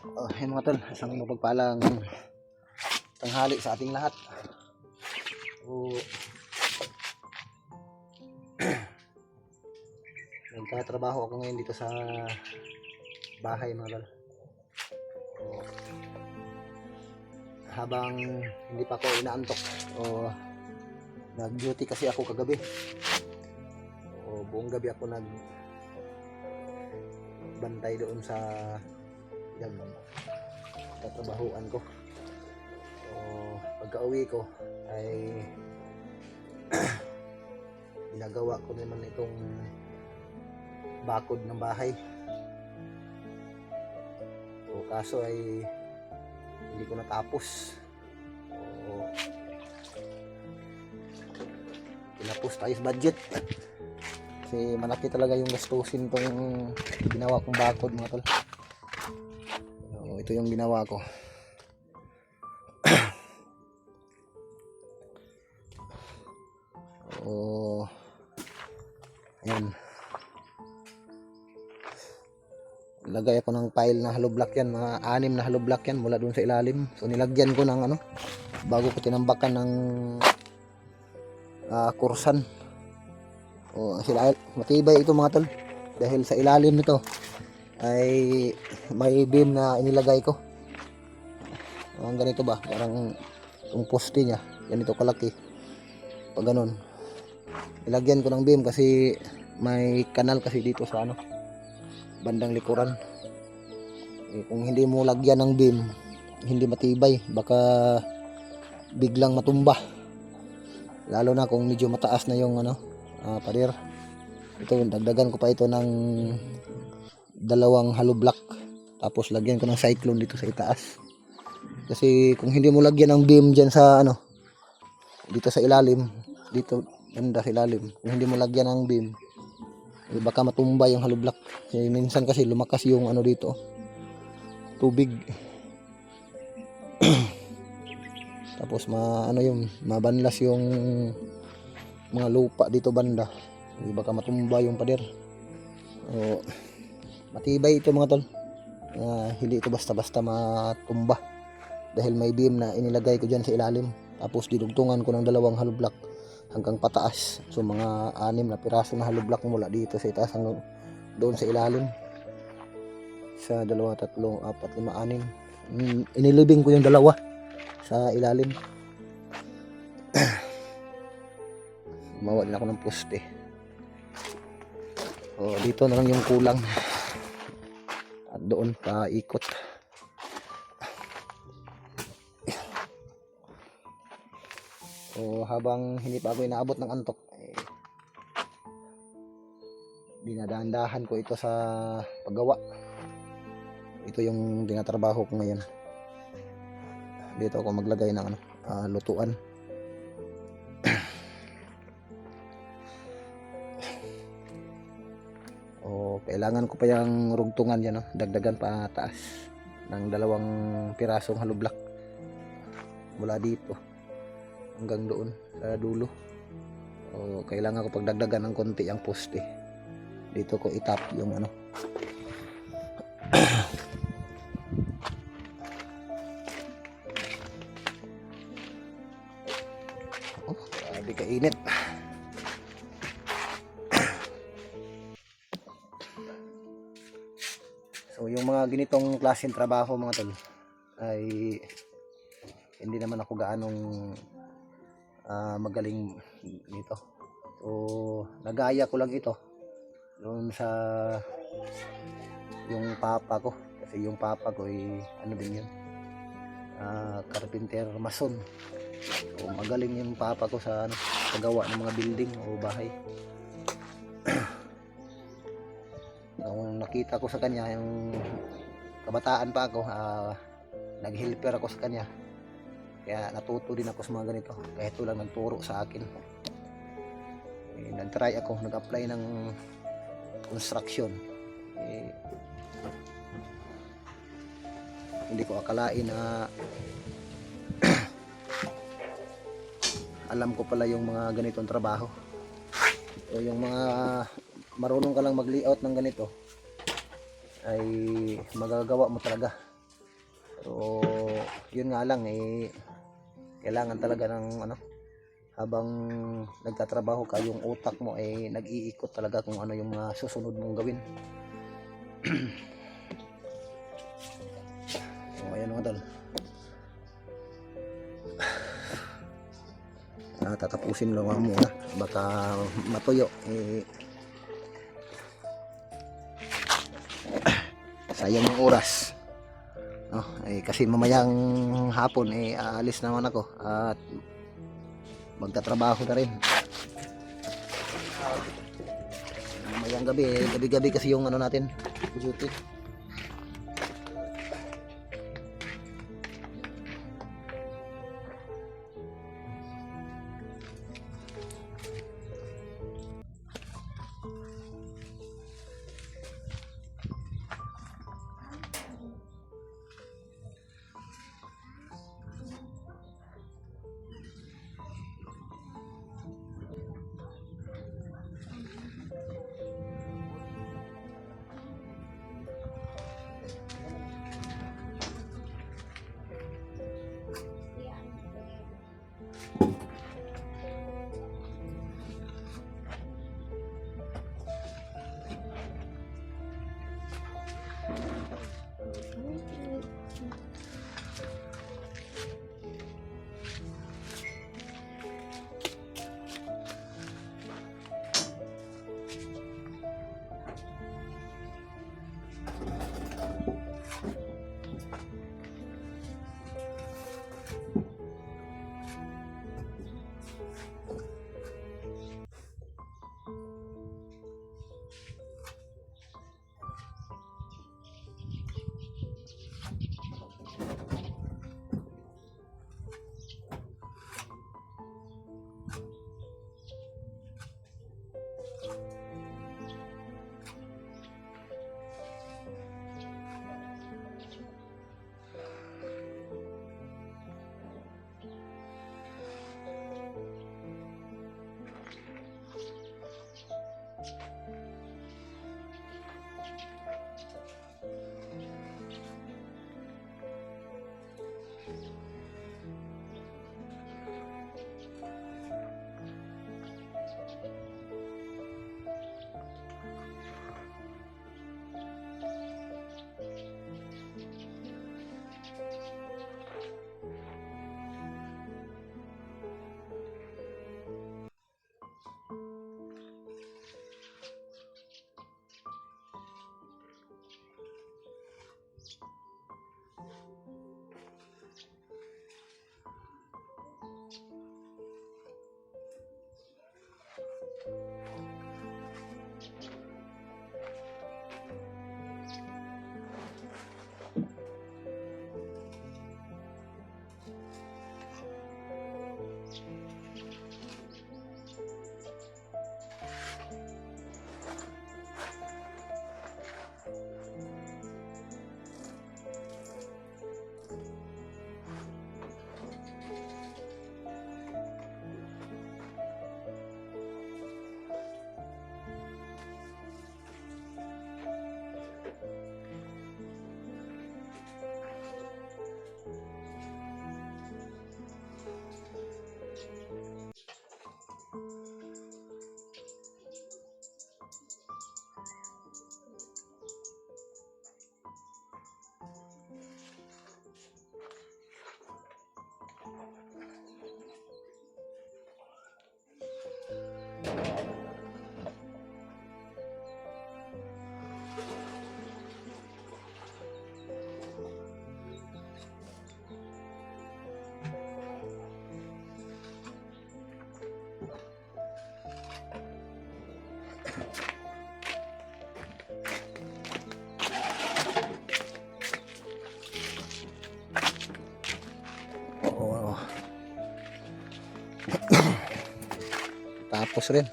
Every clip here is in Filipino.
Ayun mga tol, isang mapagpalang tanghali sa ating lahat. So, nagtatrabaho ako ngayon dito sa bahay mga tol. So, habang hindi pa ako inaantok o nag-duty kasi ako kagabi. So, buong gabi ako nagbantay doon sa yan, tatrabahuan ko. So, pagka-uwi ko ay ginagawa ko naman itong bakod ng bahay. So, kaso ay hindi ko natapos. So, tinapos tayo sa budget kasi malaki talaga yung gastusin tong ginawa kong bakod mga tol. So, ito yung ginawa ko. So, ayan, lagay ako ng pile na hollow block yan, mga 6 na hollow block yan mula dun sa ilalim. So nilagyan ko ng bago ko tinambakan ng kursan. O sila, matibay ito mga tol dahil sa ilalim nito ay may beam na inilagay ko. Ang ganito ba, parang yung poste nya ganito kalaki. Pag ganun, ilagyan ko ng beam kasi may kanal kasi dito sa bandang likuran. Kung hindi mo lagyan ng beam, hindi matibay, baka biglang matumba, lalo na kung medyo mataas na yung pader. Ito, dagdagan ko pa ito ng 2 hollow block, tapos lagyan ko ng cyclone dito sa itaas. Kasi kung hindi mo lagyan ng beam dyan sa dito sa ilalim, dito banda sa ilalim, kung hindi mo lagyan ng beam, baka matumba yung hollow block. Kasi minsan kasi lumakas yung dito, tubig. Tapos mabanlas yung mga lupa dito banda, baka matumba yung pader. So, matibay ito mga tol. Hindi ito basta-basta matumba dahil may beam na inilagay ko dyan sa ilalim. Tapos dinugtungan ko ng 2 hollow block hanggang pataas. So mga 6 na piraso na hollow block mula dito sa itaas hanggang doon sa ilalim. 1, 2, 3, 4, 5, 6. Inilibing ko yung 2 sa ilalim. Gumawa din ako ng poste. So dito na lang yung kulang. At doon pa ikot. So habang hindi pa ako inaabot ng antok, dinadahan-dahan ko ito sa paggawa. Ito yung tinatrabaho ko ngayon. Dito ako maglagay ng lutuan. O kailangan ko pa yung rugtungan yan, dagdagan pa taas ng 2 pirasong hollow block mula dito hanggang doon sa dulo. O kailangan ko pagdagdagan ng konti ang poste. Dito ko itap yung grabe kainit. So yung mga ganitong klaseng trabaho mga tol ay hindi naman ako gaanong magaling dito. So nagaya ko lang ito doon sa yung papa ko, kasi yung papa ko ay din yun, carpenter mason. So magaling yung papa ko sa paggawa ng mga building o bahay. Nung nakita ko sa kanya yung kabataan pa ako, nag-helper ako sa kanya, kaya natuto din ako sa mga ganito. Kaya ito lang nagturo sa akin. Nag-try ako, nag-apply ng construction. Hindi ko akalain na alam ko pala yung mga ganitong trabaho. So yung mga marunong ka lang mag-layout ng ganito ay magagawa mo talaga. So yun nga lang kailangan talaga ng habang nagtatrabaho ka, yung utak mo nag-iikot talaga kung ano yung mga susunod mong gawin. So ayan mga tol, tatapusin lang muna, baka matuyo sayang yung oras, no? Kasi mamayang hapon aalis naman ako at magtatrabaho na rin. Mamayang gabi kasi yung natin duty. Oo. Tapos rin.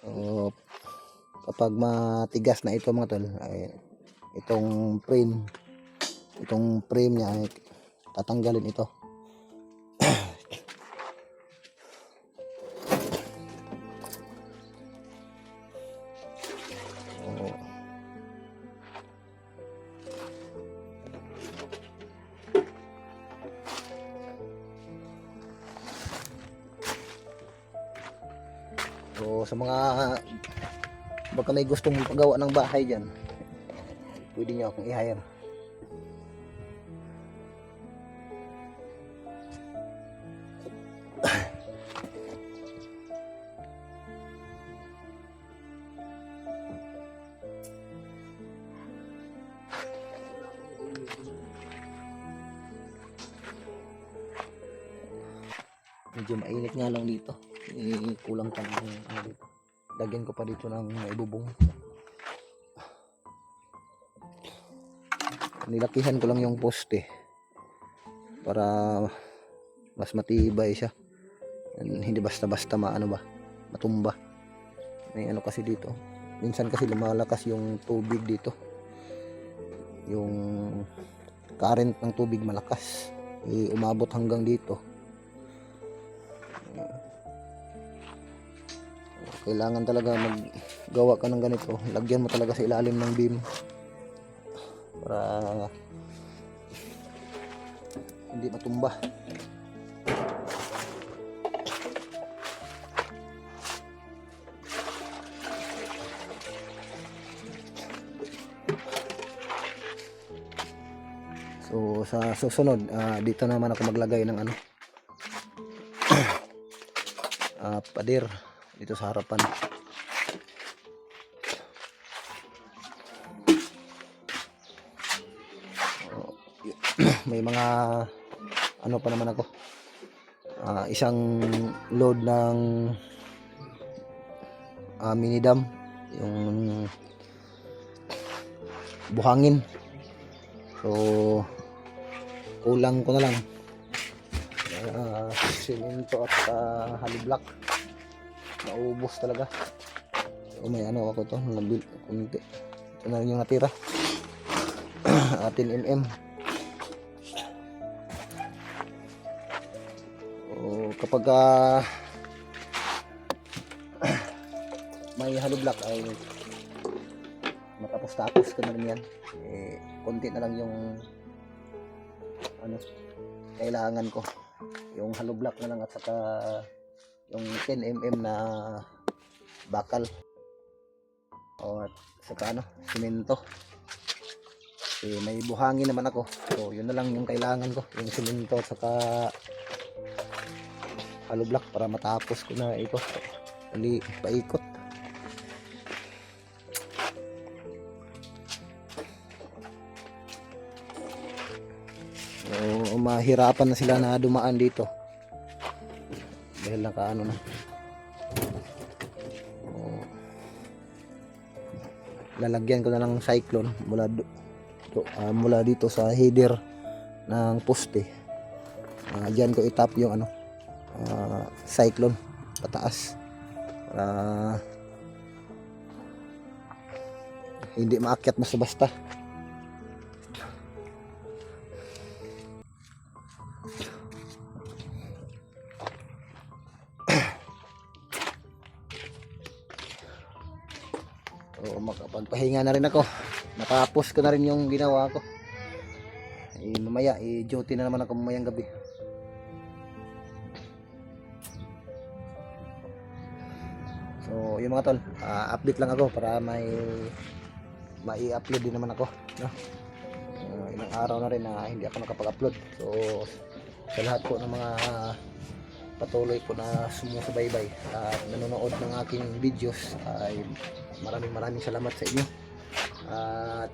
So, kapag matigas na ito mga tol, ay itong frame niya tatanggalin ito. So sa mga baka may gustong pagawa ng bahay dyan, pwede nyo akong i-hire. Medyo mainit nga lang dito. Kulang pa ng ano dito. Lagyan ko pa dito ng ibubong. Nilakihan ko lang yung poste para mas matibay siya. Hindi basta-basta matumba. May ano kasi dito. Minsan kasi lumalakas yung tubig dito. Yung current ng tubig malakas. Umabot hanggang dito. Kailangan talaga maggawa ka ng ganito. Lagyan mo talaga sa ilalim ng beam para hindi matumba. So sa susunod, dito naman ako maglagay ng ano, pader dito sa harapan. May mga ano pa naman ako, isang load ng mini dam, yung buhangin. So kulang ko na lang simento at haliblock. Naubos talaga. So may ano ako to, nabil kunti. Ito na rin yung natira. 10 mm. So kapag may haliblock ay matapos-tapos ko na rin yan. Konti na lang yung ano kailangan ko, yung hollow block na lang at saka yung 10 mm na bakal o at saka ano simento. May buhangin naman ako, so yun na lang yung kailangan ko, yung simento at saka hollow block para matapos ko na ito paikot. So, mahirapan na sila na dumaan dito dahil nakaano na. Lalagyan ko na ng cyclone mula dito sa header ng poste. Diyan ko itap yung ano cyclone pataas para hindi maakyat basta-basta. So makapagpahinga na rin ako. Natapos ko na rin yung ginawa ko. Mamaya duty na naman ako mamayang gabi. So yung mga tol, update lang ako para mai-upload din naman ako, no? Ilang araw na rin na hindi ako nakapag-upload. So sa lahat po ng mga patuloy po na sumusubaybay at nanonood ng aking videos ay maraming salamat sa inyo at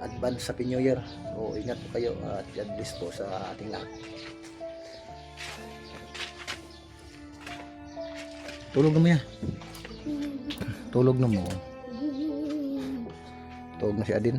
advance Happy New Year. So ingat po kayo at God bless po sa ating lahat. Tulog na mo yan. Tulog na mo. Tulog na si Adin.